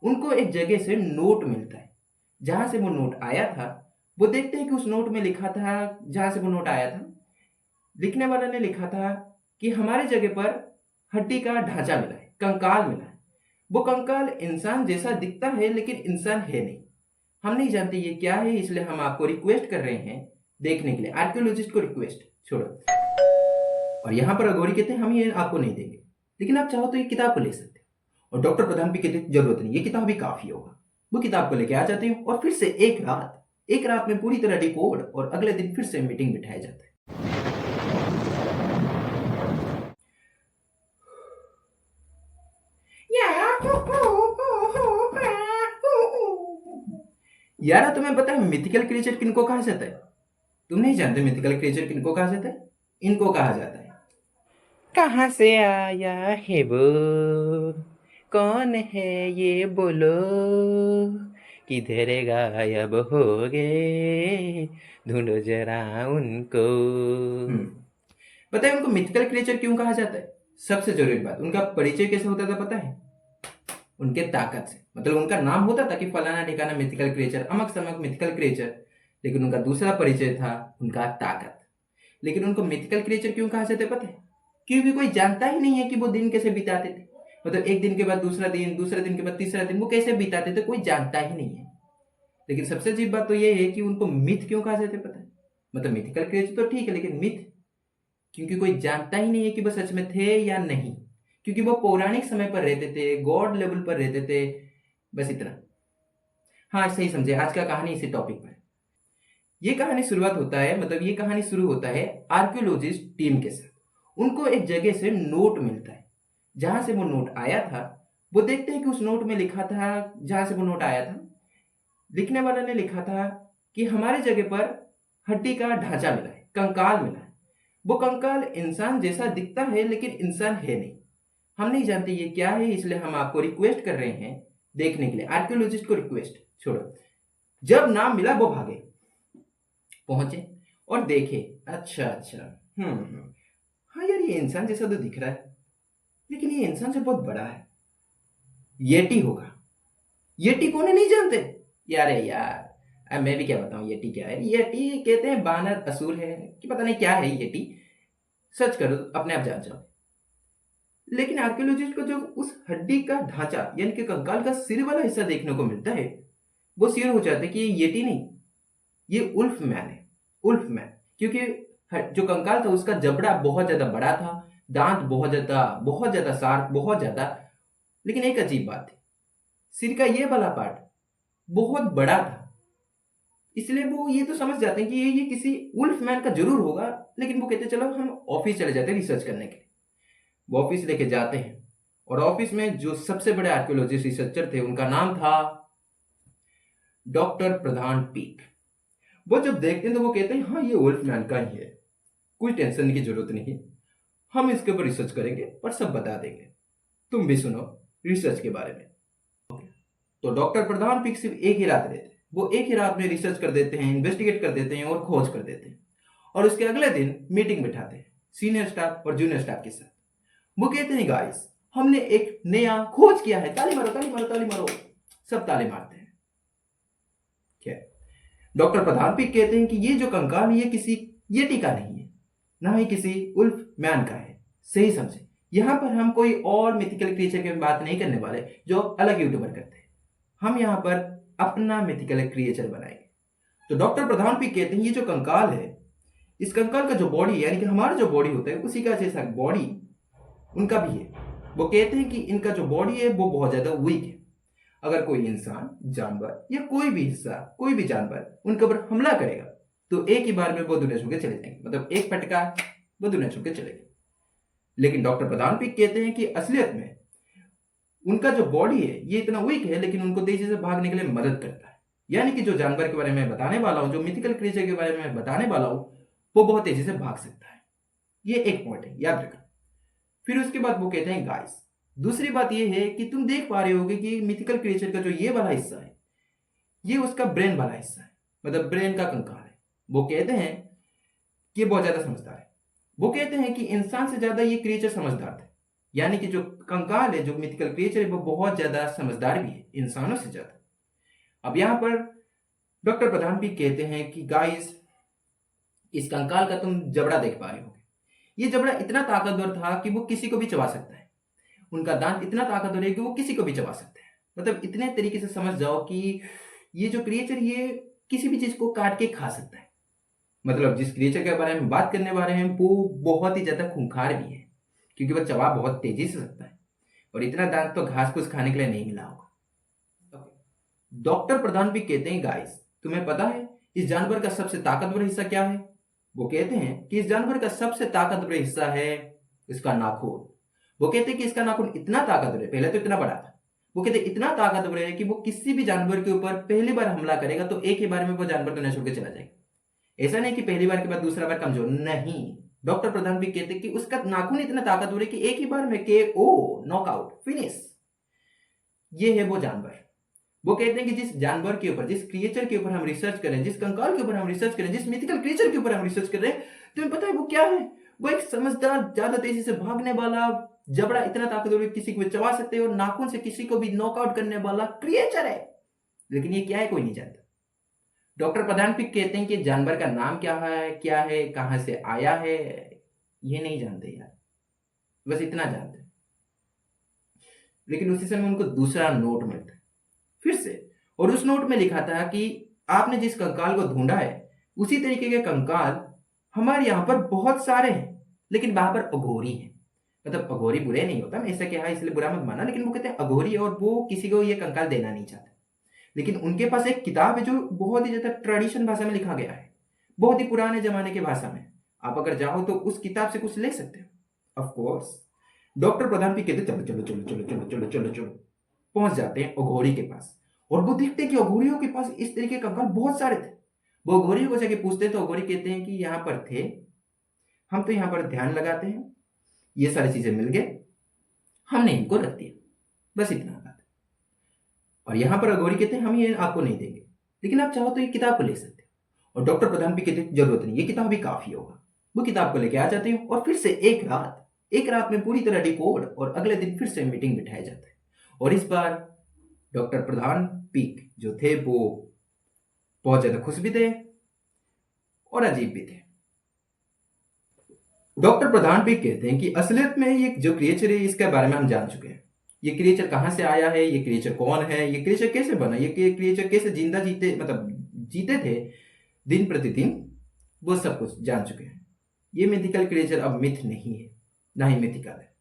उनको एक जगह से नोट मिलता है। जहां से वो नोट आया था, वो देखते हैं कि उस नोट में लिखा था, जहां से वो नोट आया था, लिखने वाला ने लिखा था कि हमारे जगह पर हड्डी का ढांचा मिला है, कंकाल मिला है। वो कंकाल इंसान जैसा दिखता है लेकिन इंसान है नहीं। हम नहीं जानते ये क्या है, इसलिए हम आपको रिक्वेस्ट कर रहे हैं देखने के लिए। आर्कियोलॉजिस्ट को रिक्वेस्ट छोड़ो। और यहाँ पर अघोरी कहते हैं हम ये आपको नहीं देंगे, लेकिन आप चाहो तो ये किताब को ले सकते हो। और डॉक्टर प्रधान भी कहते हैं जरूरत नहीं, ये किताब ही काफी होगा। वो किताब को लेके आ जाते हो और फिर से एक रात में पूरी तरह डिकोड, और अगले दिन फिर से मीटिंग बिठाया जाता है। यार तुम्हें पता है मिथिकल क्रिएचर किनको कहा जाता है? तुम नहीं जानते मिथिकल क्रिएचर किनको कहा जाता है? इनको कहा जाता है। कहाँ से आया है वो, कौन है ये बोलो, किधर गायब हो गए, ढूंढो जरा उनको। पता है उनको मिथिकल क्रिएचर क्यों कहा जाता है? सबसे जरूरी बात, उनका परिचय कैसे होता था पता है? उनके ताकत से। मतलब उनका नाम होता था कि फलाना ठिकाना मिथिकल क्रिएचर, अमक समक मिथिकल क्रिएचर, लेकिन उनका दूसरा परिचय था उनका ताकत। लेकिन उनको मिथिकल क्रिएचर क्यों कहा जाता है पता है? क्योंकि कोई जानता ही नहीं है कि वो दिन कैसे बिताते थे। मतलब एक दिन के बाद दूसरा दिन, दूसरे दिन के बाद तीसरा दिन, वो कैसे बिताते थे कोई जानता ही नहीं है। लेकिन सबसे अजीब बात तो ये है कि उनको मिथ क्यों कहा जाता है पता है? मतलब मिथिकल क्रिएचर तो ठीक है, लेकिन मिथ क्योंकि कोई जानता ही नहीं है कि वो सच में थे या नहीं। क्योंकि वो पौराणिक समय पर रहते थे, गॉड लेवल पर रहते थे, बस इतना। हाँ सही समझे, आज का कहानी इसी टॉपिक पर। ये कहानी शुरुआत होता है, मतलब ये कहानी शुरू होता है आर्कियोलॉजिस्ट टीम के साथ। उनको एक जगह से नोट मिलता है। जहां से वो नोट आया था, वो देखते हैं कि उस नोट में लिखा था, जहां से वो नोट आया था, लिखने वाला ने लिखा था कि हमारे जगह पर हड्डी का ढांचा मिला है, कंकाल मिला है। वो कंकाल इंसान जैसा दिखता है लेकिन इंसान है नहीं। हम नहीं जानते ये क्या है, इसलिए हम आपको रिक्वेस्ट कर रहे हैं देखने के लिए। आर्कियोलॉजिस्ट को रिक्वेस्ट छोड़ो। जब नाम मिला वो भागे, पहुंचे और देखे। अच्छा अच्छा, हाँ यार ये इंसान जैसा तो दिख रहा है, लेकिन ये इंसान से बहुत बड़ा है। येटी होगा। येटी कौन है नहीं जानते? यार यार, अब मैं भी क्या बताऊं येटी क्या है। येटी कहते हैं बानर असुर है कि पता नहीं क्या है येटी। सर्च करो अपने आप जान जाओ। लेकिन आर्कियोलॉजिस्ट को जब उस हड्डी का ढांचा यानी कि कंकाल का सिर वाला हिस्सा देखने को मिलता है, वो सिर हो जाता है कि ये येटी नहीं, ये उल्फ मैन है। उल्फ मैन, क्योंकि जो कंकाल था उसका जबड़ा बहुत ज्यादा बड़ा था, दांत बहुत ज्यादा शार्प, बहुत ज्यादा। लेकिन एक अजीब बात थी, सिर का ये वाला पार्ट बहुत बड़ा था। इसलिए वो ये तो समझ जाते हैं कि ये किसी उल्फ मैन का जरूर होगा। लेकिन वो कहते चलो हम ऑफिस चले जाते हैं रिसर्च करने के लिए। वो ऑफिस लेके जाते हैं, और ऑफिस में जो सबसे बड़े आर्कियोलॉजिस्ट रिसर्चर थे उनका नाम था डॉक्टर प्रधान पीक। वो जब देखते हैं तो वो कहते हैं हाँ ये वुल्फ मैन का ही है, कोई टेंशन की जरूरत नहीं, हम इसके ऊपर रिसर्च करेंगे और सब बता देंगे, तुम भी सुनो रिसर्च के बारे में। तो डॉक्टर प्रधान पीक सिर्फ एक ही रात रहते हैं। वो एक ही रात में रिसर्च कर देते हैं, इन्वेस्टिगेट कर देते हैं और खोज कर देते हैं। और उसके अगले दिन मीटिंग बिठाते हैं सीनियर स्टाफ और जूनियर स्टाफ के साथ। वो कहते हैं गाइस हमने एक नया खोज किया है, ताली मारो ताली मारो ताली मारो। सब ताली मारते हैं। क्या डॉक्टर प्रधान पीक कहते हैं कि ये जो कंकाल है ये किसी येटी का नहीं है, ना ही किसी उल्फ मैन का है। सही समझे, यहां पर हम कोई और मिथिकल क्रिएचर की बात नहीं करने वाले जो अलग यूट्यूबर करते हैं। हम यहां पर अपना मिथिकल क्रिएचर बनाएंगे। तो डॉक्टर प्रधान पीक कहते हैं ये जो कंकाल है, इस कंकाल का जो बॉडी यानी कि हमारा जो बॉडी होता है उसी का जैसा बॉडी उनका भी है। वो कहते हैं कि इनका जो बॉडी है वो बहुत ज्यादा वीक है। अगर कोई इंसान, जानवर या कोई भी हिस्सा, कोई भी जानवर उनके ऊपर हमला करेगा तो एक ही बार में वो दुनिया छोड़ के चले जाएंगे। मतलब एक फटका वो दुनिया छोड़ के चले गए। लेकिन डॉक्टर प्रधान पीक कहते हैं कि असलियत में उनका जो बॉडी है ये इतना वीक है, लेकिन उनको तेजी से भागने के लिए मदद करता है। यानी कि जो जानवर के बारे में बताने वाला हूं, जो मिथिकल क्रिएचर के बारे में बताने वाला हूं, वो बहुत तेजी से भाग सकता है। ये एक पॉइंट है, याद रखना। फिर उसके बाद वो कहते हैं गाइस दूसरी बात ये है कि तुम देख पा रहे होगे कि मिथिकल क्रिएचर का जो ये वाला हिस्सा है ये उसका ब्रेन वाला हिस्सा है, मतलब ब्रेन का कंकाल है। वो कहते हैं कि ये बहुत ज्यादा समझदार है। वो कहते हैं कि इंसान से ज्यादा ये क्रिएचर समझदार थे। यानी कि जो कंकाल है, जो मिथिकल क्रिएचर है, वो बहुत ज्यादा समझदार भी है, इंसानों से ज्यादा। अब यहाँ पर डॉक्टर प्रधान भी कहते हैं कि गाइस, इस कंकाल का तुम जबड़ा देख पा रहे होगे, ये जबड़ा इतना ताकतवर था कि वो किसी को भी चबा सकता है। उनका दांत इतना ताकतवर है कि वो किसी को भी चबा सकते हैं। मतलब इतने तरीके से समझ जाओ कि ये जो क्रिएचर, ये किसी भी चीज को काट के खा सकता है। मतलब जिस क्रिएचर के बारे में बात करने वाले हैं वो बहुत ही ज्यादा खूंखार भी है, क्योंकि वह चबा बहुत तेजी से सकता है, और इतना दांत तो घास फूस खाने के लिए नहीं मिला होगा। डॉक्टर प्रधान भी कहते हैं गाइस, तुम्हें पता है इस जानवर का सबसे ताकतवर हिस्सा क्या है? वो कहते हैं कि इस जानवर का सबसे ताकतवर हिस्सा है इसका नाखून। वो कहते हैं कि इसका नाखून इतना ताकतवर है, पहले तो इतना बड़ा था, वो कहते हैं इतना ताकतवर है कि वो किसी भी जानवर के ऊपर पहली बार हमला करेगा तो एक ही बार में वो जानवर दुनिया छोड़ के चला जाएगा। ऐसा नहीं कि पहली बार के बाद दूसरा बार कमजोर, नहीं। डॉक्टर प्रधान भी कहते हैं कि उसका नाखून इतना ताकतवर है कि एक ही बार में KO, नॉकआउट, फिनिश। ये है वो जानवर। वो कहते हैं कि जिस जानवर के ऊपर, जिस क्रिएचर के ऊपर हम रिसर्च करें, जिस कंकाल के ऊपर हम रिसर्च करें, जिस मिथिकल क्रिएचर के ऊपर हम रिसर्च कर रहे हैं, तुम्हें पता है वो क्या है? वो एक समझदार, ज्यादा तेजी से भागने वाला, जबड़ा इतना ताकतवर किसी को चबा सकते हो, नाखून से किसी को भी नॉकआउट करने वाला क्रिएचर है। लेकिन ये क्या है कोई नहीं जानता। डॉक्टर प्रधान भी कहते हैं कि जानवर का नाम क्या है, कहां से आया है, ये नहीं जानते यार, बस इतना जानते हैं। लेकिन उसी समय उनको दूसरा नोट मिलता है फिर से, और उस नोट में लिखा था कि आपने जिस कंकाल को ढूंढा है उसी तरीके के कंकाल हमारे यहाँ पर बहुत सारे हैं, लेकिन वहां पर अघोरी है। मतलब अघोरी बुरे नहीं होता, मैं ऐसा कहा इसलिए बुरा मत माना, लेकिन वो कहते हैं अघोरी, और वो किसी को ये कंकाल देना नहीं चाहते। लेकिन उनके पास एक किताब है जो बहुत ही ज्यादा ट्रेडिशन भाषा में लिखा गया है, बहुत ही पुराने जमाने की भाषा में। आप अगर चाहो तो उस किताब से कुछ ले सकते हो, ऑफ कोर्स। डॉक्टर प्रधान भी कहते चलो चलो चलो चलो चलो चलो चलो चलो, पहुंच जाते हैं अघोरी के पास, और वो देखते हैं कि अघोरियों के पास इस तरीके के कंकाल बहुत सारे थे। वो अघोरियों को जाके पूछते हैं तो अघोरी कहते हैं कि यहाँ पर थे, हम तो यहाँ पर ध्यान लगाते हैं, ये सारी चीजें मिल गए, हमने इनको रख दिया, बस इतना बात। और यहाँ पर अघोरी कहते हैं हम ये आपको नहीं देंगे, लेकिन आप चाहो तो ये किताब को ले सकते हो। और डॉक्टर प्रधान भी कहते हैं जरूरत नहीं, ये किताब भी काफी होगा। वो किताब को लेके आ जाते हैं, और फिर से एक रात में पूरी तरह डिकोड, और अगले दिन फिर से मीटिंग बिठाया जाता है। और इस बार डॉक्टर प्रधान पीक जो थे वो बहुत ज्यादा खुश भी थे और अजीब भी थे। डॉक्टर प्रधान भी कहते हैं कि असलियत में ये जो क्रिएचर है इसके बारे में हम जान चुके हैं। ये क्रिएचर कहां से आया है, ये क्रिएचर कौन है, ये क्रिएचर कैसे बना, ये क्रिएचर कैसे जिंदा जीते थे दिन प्रतिदिन, वो सब कुछ जान चुके हैं। ये मिथिकल क्रिएचर अब मिथ नहीं है, ना ही मिथिकल है,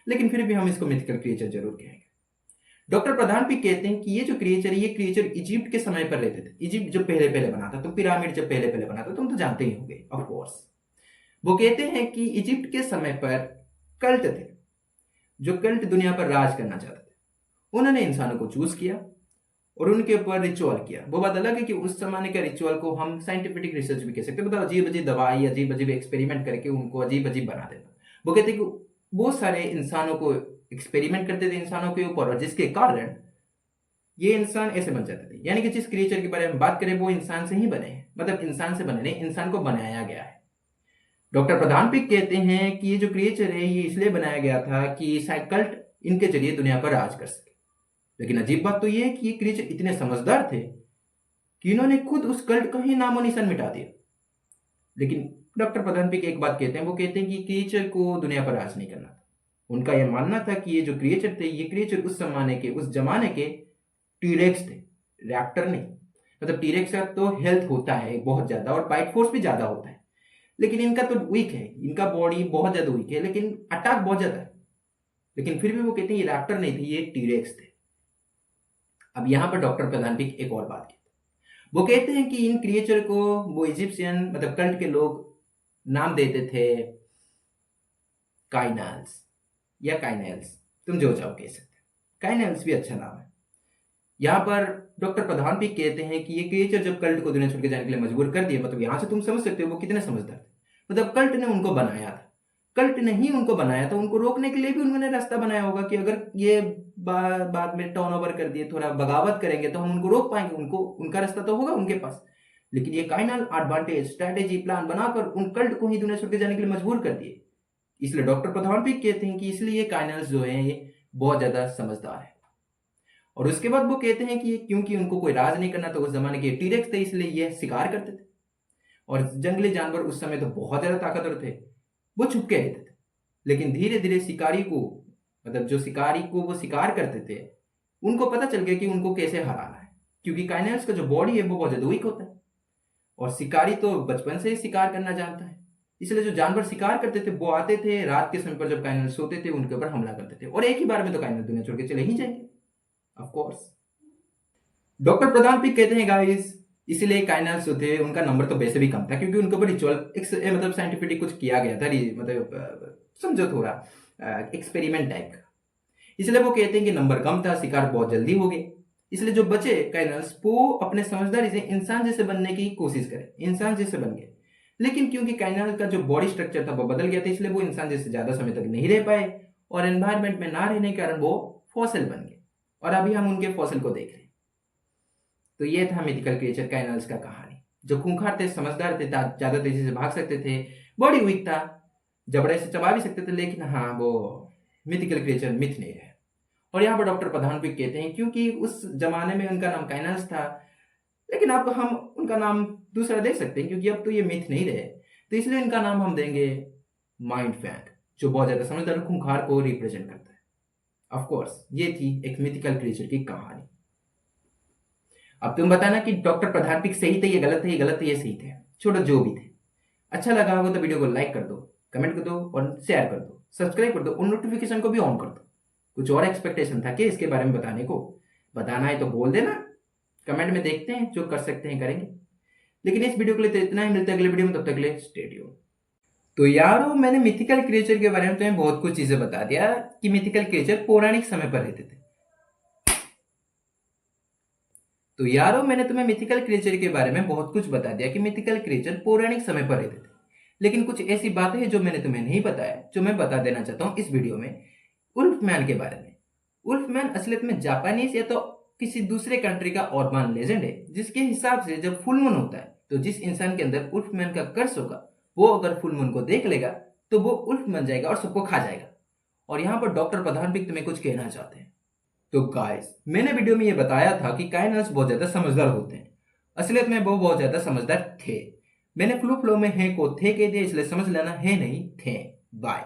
लेकिन फिर भी हम इसको मिथिकल क्रिएचर जरूर कहेंगे। डॉक्टर प्रधान भी कहते हैं कि ये जो क्रिएचर है, ये क्रिएचर इजिप्ट के समय पर रहते थे। इजिप्ट जब पहले पहले बना था, तो पिरामिड जब पहले पहले बना था, तुम तो जानते ही होंगे ऑफ कोर्स। वो कहते हैं कि इजिप्ट के समय पर कल्ट थे, जो कल्ट दुनिया पर राज करना चाहते थे। उन्होंने इंसानों को चूज किया और उनके ऊपर रिचुअल किया। वो बात अलग है कि उस जमाने के रिचुअल को हम साइंटिफिक रिसर्च भी कह सकते हैं, मतलब अजीब अजीब दवाई, अजीब अजीब एक्सपेरिमेंट करके उनको अजीब अजीब बना देता। वो कहते हैं कि वो सारे इंसानों को एक्सपेरिमेंट करते थे इंसानों के ऊपर, और जिसके कारण ये इंसान ऐसे बन जाते थे। यानी कि जिस क्रिएचर के बारे में बात करें वो इंसान से ही बने हैं, मतलब इंसान से बने नहीं, इंसान को बनाया गया है। डॉक्टर प्रधान भी कहते हैं कि ये जो क्रिएचर है ये इसलिए बनाया गया था कि साइकल्ट इनके जरिए दुनिया पर राज कर सके। लेकिन अजीब बात तो ये है कि ये क्रिएचर इतने समझदार थे कि इन्होंने खुद उस कल्ट का ही नामो निशान मिटा दिया। लेकिन डॉक्टर प्रधान भी एक बात कहते हैं, वो कहते हैं कि क्रिएचर को दुनिया पर राज नहीं करना था। उनका यह मानना था कि ये जो क्रिएचर थे, ये क्रिएचर उस जमाने के टीरेक्स थे, रैप्टर नहीं। मतलब टीरेक्स का तो हेल्थ होता है बहुत ज्यादा और बाइट फोर्स भी ज्यादा होता है, लेकिन इनका तो वीक है, इनका बॉडी बहुत ज्यादा वीक है, लेकिन अटैक बहुत ज्यादा है। लेकिन फिर भी वो कहते हैं ये रैप्टर नहीं थे, ये टीरेक्स थे। अब यहां पर डॉक्टर प्रधान भी एक और बात कहते हैं, वो कहते हैं कि इन क्रिएचर को वो इजिप्शियन मतलब कल्ट के लोग नाम देते थे काइनाल्स या काइनेल्स, तुम जो चाहो कह सकते हो। काइनेल्स भी अच्छा नाम है। यहाँ पर डॉक्टर प्रधान भी कहते हैं कि ये क्रिएचर जब कल्ट को दुनिया छोड़ के जाने के लिए मजबूर कर दिया, मतलब यहाँ से तुम समझ सकते हो वो कितने समझदार थे। मतलब कल्ट ने उनको बनाया था, कल्ट ने ही उनको बनाया था, उनको रोकने के लिए भी उन्होंने रास्ता बनाया होगा कि अगर ये बाद में टर्न ओवर कर दिए, थोड़ा बगावत करेंगे तो हम उनको रोक पाएंगे, उनको उनका रास्ता तो होगा उनके पास। लेकिन ये काइनल एडवांटेज, स्ट्रैटेजी, प्लान बनाकर उन कल्ट को ही दुनिया छोड़ के जाने के लिए मजबूर कर दिए। इसलिए डॉक्टर प्रधान भी कहते हैं कि इसलिए काइनल्स जो हैं ये बहुत ज्यादा समझदार है। और उसके बाद वो कहते हैं कि क्योंकि उनको कोई राज नहीं करना, तो उस जमाने के टीरेक्स थे इसलिए ये शिकार करते थे। और जंगली जानवर उस समय तो बहुत ज्यादा ताकतवर थे, वो छुप के रहते थे। लेकिन धीरे धीरे शिकारी को, मतलब जो शिकारी को वो शिकार करते थे, उनको पता चल गया कि उनको कैसे हराना है, क्योंकि काइनल्स का जो बॉडी है वो बहुत ज्यादा वीक होता है। और शिकारी तो बचपन से ही शिकार करना जानता है, इसलिए जो जानवर शिकार करते थे वो आते थे रात के समय पर, जब काइनल सोते थे उनके ऊपर हमला करते थे, और एक ही बार में तो काइनल दुनिया छोड़ के चले ही जाएंगे ऑफ कोर्स। डॉक्टर प्रधान भी कहते हैं गाइस, इसलिए काइनल्स जो थे उनका नंबर तो वैसे भी कम था, क्योंकि उनके ऊपर रिचुअल मतलब साइंटिफिक कुछ किया गया था, मतलब समझो थोड़ा एक्सपेरिमेंट टाइप का। इसलिए वो कहते हैं कि नंबर कम था, शिकार बहुत जल्दी हो गए। इसलिए जो बचे काइनल्स वो अपने समझदारी से इंसान जैसे बनने की कोशिश करे, इंसान जैसे बन गए। लेकिन क्योंकि काइनल का जो बॉडी स्ट्रक्चर था वो बदल गया था, इसलिए वो इंसान जैसे ज्यादा समय तक नहीं रह पाए, और एनवायरमेंट में ना रहने के कारण वो फॉसिल बन गए। और अभी हम उनके फॉसिल को देख रहे हैं। तो ये था मिथिकल क्रिएचर काइनल्स का कहानी, जो खूंखार थे, समझदार थे, ज्यादा तेजी से भाग सकते थे, बॉडी वीक था, जबड़े से चबा भी सकते थे, लेकिन हाँ वो मिथिकल क्रिएचर मिथ नहीं रहे। और यहाँ पर डॉक्टर प्रधान भी कहते हैं क्योंकि उस जमाने में उनका नाम काइनल्स था, लेकिन अब हम उनका नाम दूसरा दे सकते हैं, क्योंकि अब तो ये मिथ नहीं रहे, तो इसलिए इनका नाम हम देंगे माइंड फैंग, जो बहुत ज्यादा समझदार खूंखार को रिप्रेजेंट करता है। ऑफ कोर्स ये थी एक मिथिकल क्रिएचर की कहानी। अब तुम बताना कि डॉक्टर प्रधान पिक सही थे, ये गलत है, ये गलत है, ये सही थे, छोड़ो जो भी थे। अच्छा लगा हो तो वीडियो को लाइक कर दो, कमेंट कर दो और शेयर कर दो, सब्सक्राइब कर दो और नोटिफिकेशन को भी ऑन कर दो। कुछ और एक्सपेक्टेशन था कि इसके बारे में बताने को, बताना है तो बोल देना, कमेंट में देखते हैं, जो कर सकते हैं करेंगे। लेकिन इस वीडियो के लिए तो इतना ही, मिलता है अगले वीडियो में, तब तक के लिए स्टे ट्यून्ड। तो यारो मैंने मिथिकल क्रिएचर के बारे में तुम्हें बहुत कुछ चीजें बता दिया कि मिथिकल क्रिएचर पौराणिक समय पर रहते थे। तो यारो मैंने तुम्हें मिथिकल क्रिएचर के बारे में बहुत कुछ बता दिया कि मिथिकल क्रिएचर पौराणिक समय पर रहते थे। लेकिन कुछ ऐसी बातें हैं जो मैंने तुम्हें नहीं बताया, जो मैं बता देना चाहता हूँ इस वीडियो में, उल्फमैन के बारे में। उल्फमैन असलियत में जापानीज या तो किसी दूसरे कंट्री का ऑर्बान लेजेंड है, जिसके हिसाब से जब फुल मून होता है तो जिस इंसान के अंदर उल्फमैन का कर्स होगा, वो अगर फुल मून को देख लेगा तो वो उल्फ बन जाएगा और सबको खा जाएगा। और यहाँ पर डॉक्टर प्रधान भी तुम्हें कुछ कहना चाहते हैं। तो गाइस मैंने वीडियो में ये बताया था कि काइनल्स बहुत ज्यादा समझदार होते हैं, असलियत में वो बहुत ज्यादा समझदार थे। मैंने फ्लो में है को थे कह दिया, इसलिए समझ लेना है नहीं थे। बाय।